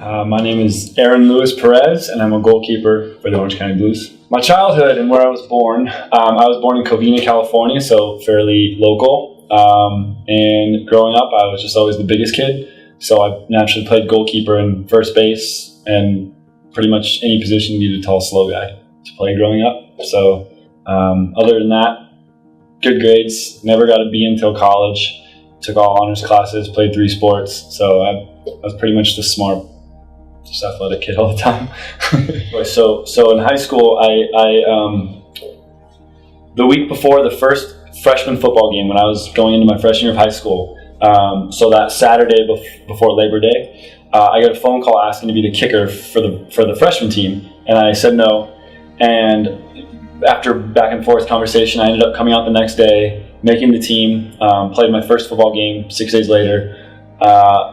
My name is Aaron Perez, and I'm a goalkeeper for the Orange County Blues. My childhood and where I was born in Covina, California, so fairly local. And growing up, I was just always the biggest kid, so I naturally played goalkeeper and first base, and pretty much any position you needed a tall, slow guy to play growing up. So other than that, good grades, never got a B until college. Took all honors classes, played 3 sports, so I was pretty much the smart, just athletic kid all the time. so in high school, the week before the first freshman football game, when I was going into my freshman year of high school, so that Saturday before Labor Day, I got a phone call asking to be the kicker for the freshman team, and I said no. And after back and forth conversation, I ended up coming out the next day, making the team, played my first football game 6 days later,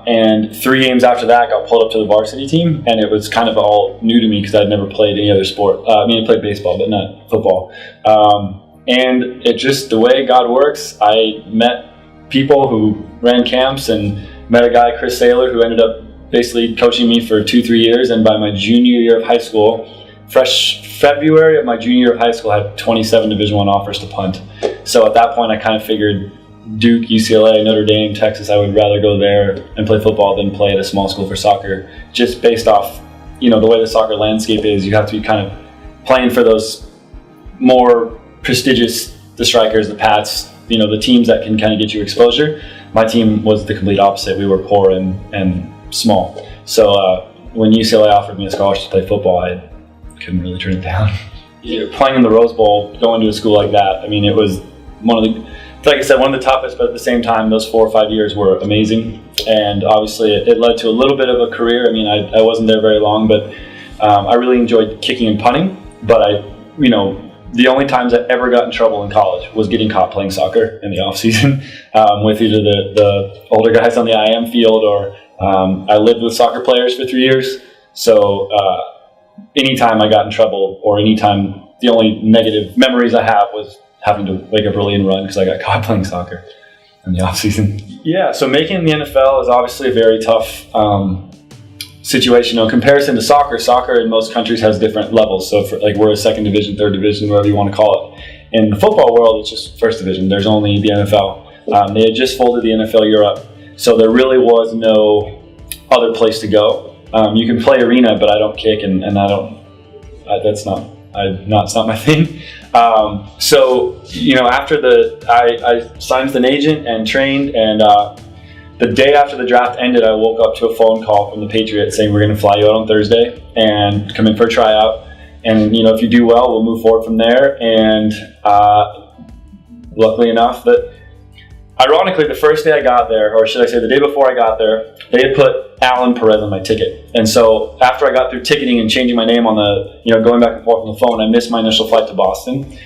and 3 games after that got pulled up to the varsity team, and it was kind of all new to me because I'd never played any other sport. I played baseball, but not football. And it just, the way God works, I met people who ran camps and met a guy, Chris Saylor, who ended up basically coaching me for 2-3 years, and by my junior year of high school, February of my junior year of high school, I had 27 Division I offers to punt. So at that point, I kind of figured Duke, UCLA, Notre Dame, Texas, I would rather go there and play football than play at a small school for soccer. Just based off, the way the soccer landscape is, you have to be kind of playing for those more prestigious, the Strikers, the Pats, the teams that can kind of get you exposure. My team was the complete opposite. We were poor and small. So when UCLA offered me a scholarship to play football, I couldn't really turn it down. Playing in the Rose Bowl, going to a school like that, it was one of the toughest, but at the same time, those 4 or 5 years were amazing. And obviously it led to a little bit of a career. I wasn't there very long, but I really enjoyed kicking and punting. But the only times I ever got in trouble in college was getting caught playing soccer in the off season with either the older guys on the IM field, or I lived with soccer players for 3 years. So anytime I got in trouble, or anytime, the only negative memories I have was having to wake up early and run because I got caught playing soccer in the off season. Yeah, so making the NFL is obviously a very tough situation. In comparison to soccer in most countries has different levels. So we're a 2nd division, 3rd division, whatever you want to call it. In the football world, it's just 1st division. There's only the NFL. They had just folded the NFL Europe, so there really was no other place to go. You can play arena, but I don't kick, and I don't. It's not my thing. So after I signed with an agent and trained, and the day after the draft ended, I woke up to a phone call from the Patriots saying, we're going to fly you out on Thursday and come in for a tryout. And if you do well, we'll move forward from there. And luckily enough, ironically, the first day I got there, or should I say the day before I got there, they had put Aaron Perez on my ticket. And so after I got through ticketing and changing my name on the, going back and forth on the phone, I missed my initial flight to Boston.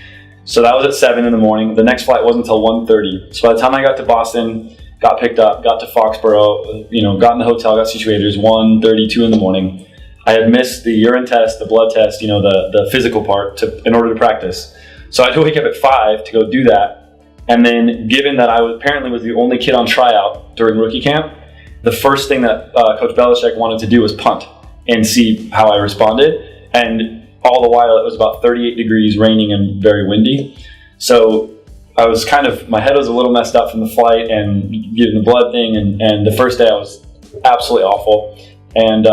So that was at 7 in the morning. The next flight wasn't until 1:30. So by the time I got to Boston, got picked up, got to Foxborough, got in the hotel, got situated, it was 1:32 in the morning. I had missed the urine test, the blood test, the physical part in order to practice. So I had to wake up at 5 to go do that. And then, given that I apparently was the only kid on tryout during rookie camp, the first thing that Coach Belichick wanted to do was punt and see how I responded. And all the while, it was about 38 degrees, raining, and very windy. So I was my head was a little messed up from the flight and getting the blood thing. And the first day, I was absolutely awful. And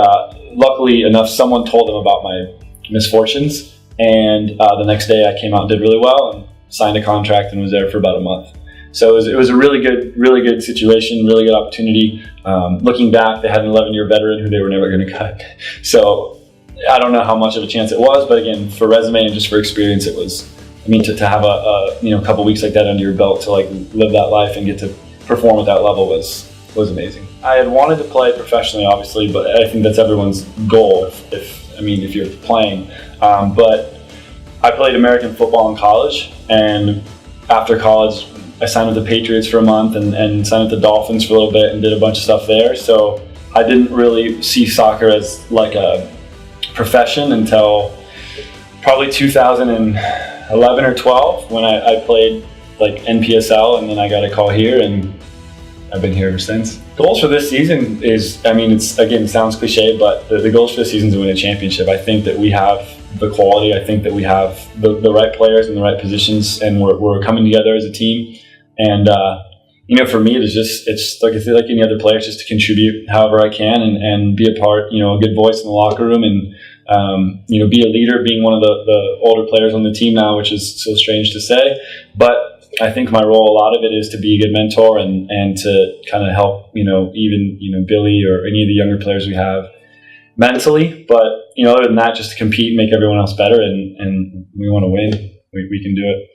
luckily enough, someone told them about my misfortunes. And the next day, I came out and did really well and signed a contract and was there for about a month. So it was a really good situation, really good opportunity. Looking back, they had an 11-year veteran who they were never going to cut. So I don't know how much of a chance it was, but again, for resume and just for experience, it was. To have a couple weeks like that under your belt to live that life and get to perform at that level was amazing. I had wanted to play professionally, obviously, but I think that's everyone's goal if you're playing. But I played American football in college, and after college, I signed with the Patriots for a month and signed with the Dolphins for a little bit and did a bunch of stuff there. So I didn't really see soccer as a profession until probably 2011 or 12 when I played NPSL, and then I got a call here, and I've been here ever since. Goals for this season is, I mean, it's, again, it sounds cliche, but the goals for this season is to win a championship. I think that we have the quality. I think that we have the right players in the right positions, and we're coming together as a team. And for me, it's like any other player, it's just to contribute however I can and be a part, a good voice in the locker room, and be a leader, being one of the older players on the team now, which is so strange to say. But I think my role, a lot of it, is to be a good mentor and to kind of help, even Billy or any of the younger players we have mentally. But other than that, just to compete and make everyone else better, and we want to win. We can do it.